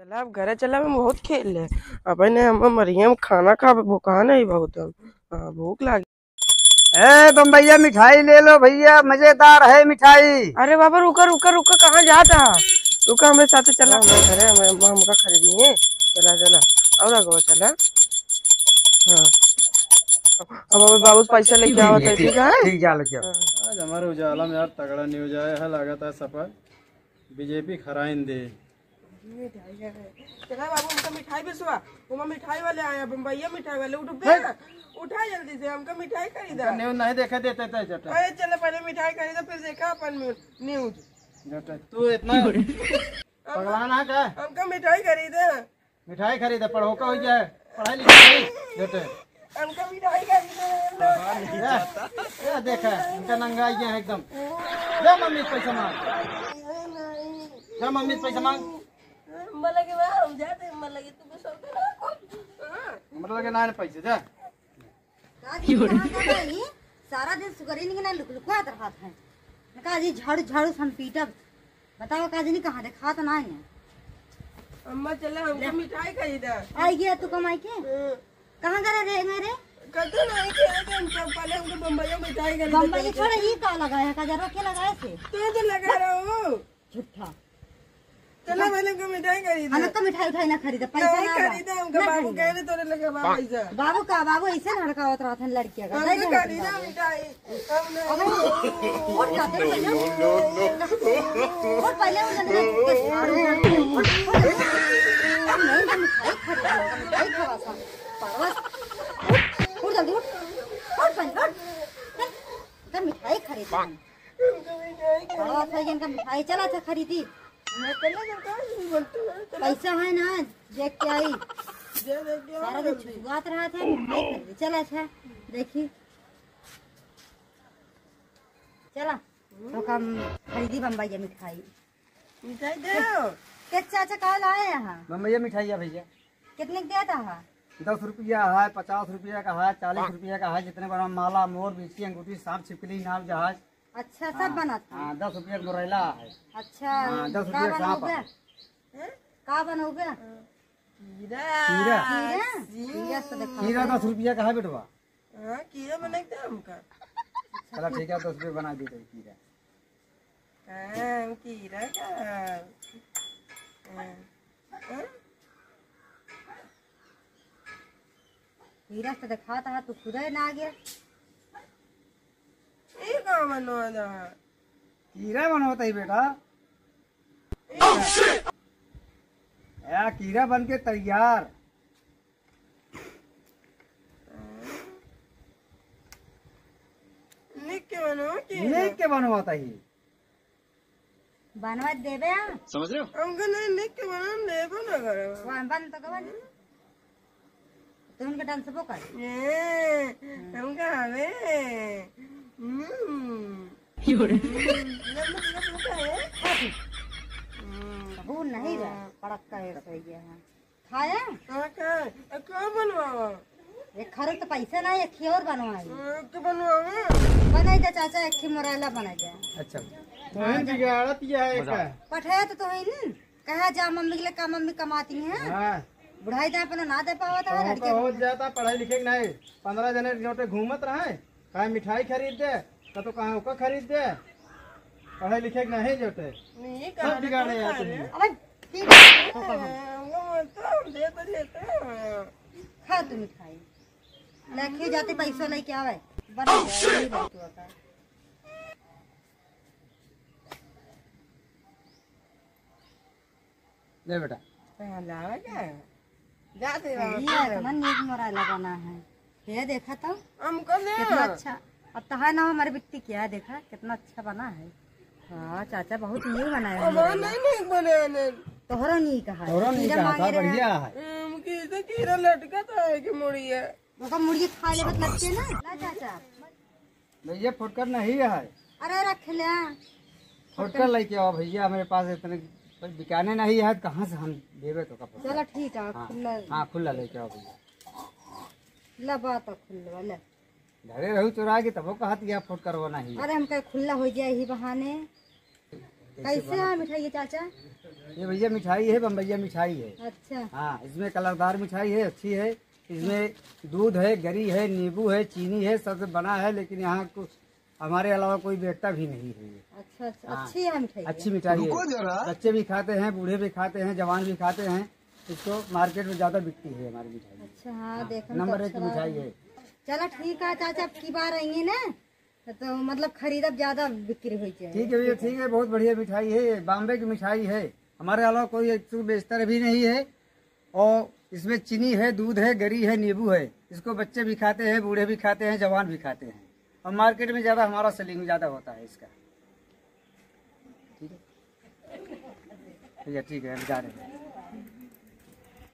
चला अब घरे चला हम बहुत खेल ले। अब ने हम मरियम खाना खा भूखा नहीं बहुत हम। हाँ भूख लगी। तुम भैया मिठाई ले लो भैया, मजेदार है मिठाई। अरे बाबा रुका रुका रुका, कहाँ जाता है? रुका हमारे साथ चला, हमारे घरे हमका खरीदनी है। चला चला और आगे चला। हाँ अब हमारे बाबू पैसा लेके आवत है, ठीक है? ठीक जा क्या? आज हमारे उजाला में यार तगड़ा न्यूज आया है, लागत है सपा बीजेपी खराइन दे। चला बाबू हमका मिठाई बेचवा, वहाँ मिठाई वाले आया, बम्बईया मिठाई वाले उठा जल्दी से, हमका मिठाई खरीदा। न्यूज नहीं देखे देते थे जटा। अरे चलो पहले मिठाई खरीदा फिर देखा अपन न्यूज। जटा तू इतना पगलाना का? हमका मिठाई खरीदे। मिठाई खरीदे पढ़ो का हो जाए, पढ़ाई लिखाई जटे हमका मिठाई खरीदे। ये देखा इनका नंगा ये है एकदम। जा मम्मी से पैसा मांग, जा मम्मी से पैसा मांग। हम जाते मतलब ना पैसे जा सारा दिन सुगरी नहीं लुकलुका हाथ है का जी झाड़ू झाड़ू सन पीटब। बताओ का जी कहाँ देखा तो ना है। अम्मा चला हमको मिठाई खरीदा। आई गया तू कमाई के कहाँ गए रे मेरे? कतो नहीं खेलते हम सब, पहले हमको बम्बईया मिठाई खरीदा। बम्बई छोड़े ही का लगाया का जरा के लगाए थे तो लगा रहा हूँ झूठा। चला मैंने हमको मिठाई खरीदा। हम तो मिठाई उठाई ना खरीदा, पैसा नहीं ना खरीदा। हमको बाबू कह रहे तोरे लगे पैसा। बाबू का बाबू ऐसे लड़का रहा था लड़किया का हमने खरीदा मिठाई। और जाते और पहले मिठाई खरीदी मिठाई चला था खरीदी। पैसा है ना देख के आई, सारा दिन छुआत रहा था मिठाई खरीदी चला था देखी चला तो कम खरीदी बम्बई मिठाई। मिठाई दो के चाचा कहा लाए यहाँ? मम्मी मिठाई है भैया। कितने का दिया था? 10 रुपया है, 50 रुपया का है, 40 रुपया का है, जितने बड़ा माला मोर बिछी अंगूठी सांप छिपकली नाव जहाज। अच्छा सब बना था। 10 रुपया का मोरेला है। अच्छा 10 रुपया का सांप है। का बनोगे? कीरा कीरा 10 रुपया का है बेटवा। कीड़ा बनाते हमका। चला ठीक है 10 रुपये बना दी कीरा। कीड़ा का हीरा से दिखा था तू खुद ही ना आ गया। कीरा बनवाता ही बेटा। कीरा बन के तैयार। लिख के बनवाता ही बनवा देवे समझ रहे हो? हमको नहीं लिख के बना देबो ना करो। बन तो कवन तुम के डांस बो कर हमका हवे भूल नहीं रहा पड़क का सही है खाया क्या बनवावा? एक खरे तो पैसा नहीं एक और बनवाई क्या बनवावा? बनाई दे चाचा एक मोरेला बना जाए। अच्छा बिगाड़त है पठाया तो ही कहा जा मम्मी के लिए का मम्मी कमाती है बुढ़ाई दे अपना ना दे पावा था लड़के हो जाता पढ़ाई लिखे नहीं। 15 जने जोटे घूमत रहे कहीं मिठाई खरीद दे तो कहीं ओका खरीद दे, पढ़ाई लिखे नहीं जोटे सब बिगाड़े खा तू मिठाई लेके जाते पैसा लेके आवे बना ले बेटा। मोरा लगाना है ये देखा तो हमको कितना अच्छा अब तो है ना हमारी बिट्टी क्या देखा कितना अच्छा बना है। हाँ चाचा बहुत न्यू बनाया है। तोहरा नहीं कहा बढ़िया है। कीड़ा लटका था कि मुड़िया मुर्गी खा ले लगती है ना चाचा भैया फुटकर नहीं है। अरे रख ले फुटकर लेके आओ भैया, मेरे पास इतने बिकाने नहीं है कहाँ से हम देवे तो कपड़ा। चलो ठीक है खुला। हाँ खुला लेके आओ भैया। ला बात खुला ले घरे रहू चुरा के तब कहा दिया फुट करवाना ही। अरे हम कहीं खुला हो जाए ही बहाने। कैसे है मिठाई चाचा? ये भैया मिठाई है, बम्बैया मिठाई है। अच्छा हाँ, इसमें कलरदार मिठाई है, अच्छी है। इसमें दूध है, गरी है, नींबू है, चीनी है, सब बना है। लेकिन यहाँ हमारे अलावा कोई बेचता भी नहीं है ये। अच्छा अच्छा अच्छी है मिठाई। अच्छी मिठाई है, बच्चे भी खाते हैं, बूढ़े भी खाते हैं, जवान भी खाते हैं। इसको मार्केट में ज्यादा बिकती है हमारी मिठाई। अच्छा हाँ देखो नंबर 1 की मिठाई है। चलो ठीक है चाचा, अब की बार आएंगे ना तो मतलब खरीदब ज्यादा बिक्री हुई चाहिए। ठीक है भैया, ठीक है, बहुत बढ़िया मिठाई है, ये बॉम्बे की मिठाई है। हमारे अलावा कोई इसको बेचता भी नहीं है। और इसमें चीनी है, दूध है, गरी है, नींबू है। इसको बच्चे भी खाते हैं, बूढ़े भी खाते हैं, जवान भी खाते हैं। और मार्केट में ज्यादा हमारा सेलिंग ज्यादा होता है इसका। ठीक है भैया, ठीक है, हम जा रहे हैं।